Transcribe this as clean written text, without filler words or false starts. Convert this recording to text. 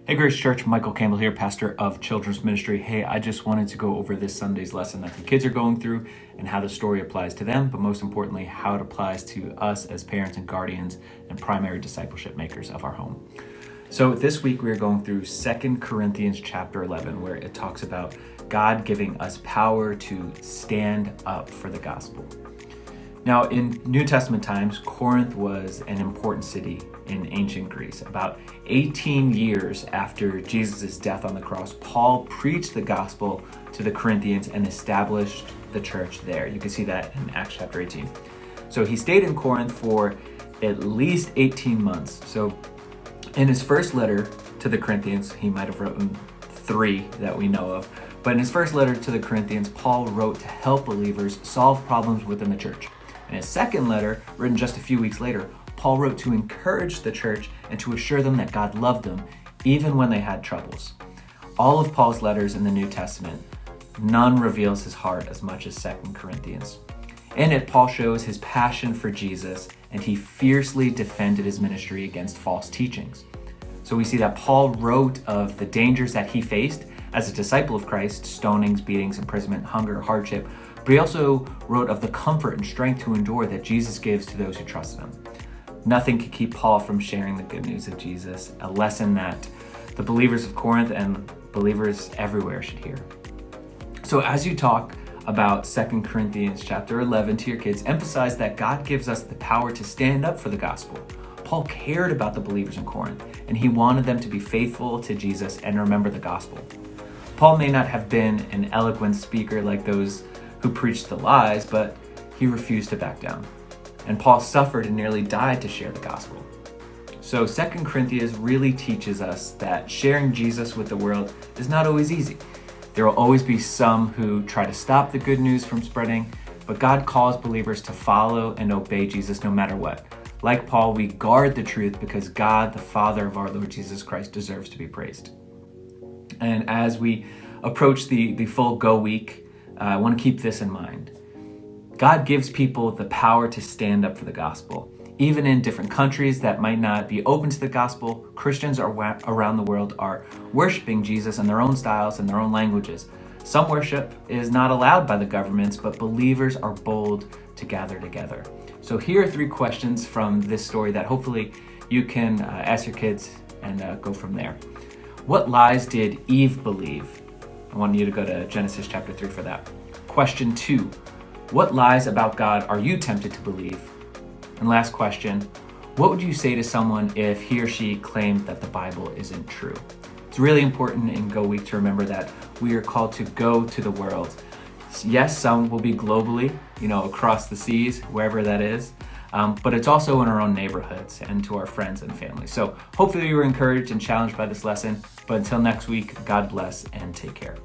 Hey Grace Church, Michael Campbell here, pastor of Children's Ministry. Hey, I just wanted to go over this Sunday's lesson that the kids are going through and how the story applies to them, but most importantly, how it applies to us as parents and guardians and primary discipleship makers of our home. So this week we are going through 2 Corinthians chapter 11, where it talks about God giving us power to stand up for the gospel. Now, in New Testament times, Corinth was an important city in ancient Greece. About 18 years after Jesus' death on the cross, Paul preached the gospel to the Corinthians and established the church there. You can see that in Acts chapter 18. So he stayed in Corinth for at least 18 months. So in his first letter to the Corinthians, he might have written 3 that we know of, but in his first letter to the Corinthians, Paul wrote to help believers solve problems within the church. In his second letter, written just a few weeks later, Paul wrote to encourage the church and to assure them that God loved them, even when they had troubles. All of Paul's letters in the New Testament, none reveals his heart as much as 2 Corinthians. In it, Paul shows his passion for Jesus, and he fiercely defended his ministry against false teachings. So we see that Paul wrote of the dangers that he faced as a disciple of Christ, stonings, beatings, imprisonment, hunger, hardship, but he also wrote of the comfort and strength to endure that Jesus gives to those who trust in him. Nothing could keep Paul from sharing the good news of Jesus, a lesson that the believers of Corinth and believers everywhere should hear. So as you talk about 2 Corinthians chapter 11 to your kids, emphasize that God gives us the power to stand up for the gospel. Paul cared about the believers in Corinth, and he wanted them to be faithful to Jesus and remember the gospel. Paul may not have been an eloquent speaker like those who preached the lies, but he refused to back down. And Paul suffered and nearly died to share the gospel. So 2 Corinthians really teaches us that sharing Jesus with the world is not always easy. There will always be some who try to stop the good news from spreading, but God calls believers to follow and obey Jesus no matter what. Like Paul, we guard the truth because God, the Father of our Lord Jesus Christ, deserves to be praised. And as we approach the full Go Week, I want to keep this in mind. God gives people the power to stand up for the gospel. Even in different countries that might not be open to the gospel, Christians around the world are worshiping Jesus in their own styles and their own languages. Some worship is not allowed by the governments, but believers are bold to gather together. So here are 3 questions from this story that hopefully you can ask your kids and go from there. What lies did Eve believe? I want you to go to Genesis chapter 3 for that. Question 2, what lies about God are you tempted to believe? And last question, what would you say to someone if he or she claimed that the Bible isn't true? It's really important in Go Week to remember that we are called to go to the world. Yes, some will be globally, across the seas, wherever that is. But it's also in our own neighborhoods and to our friends and family. So hopefully you were encouraged and challenged by this lesson. But until next week, God bless and take care.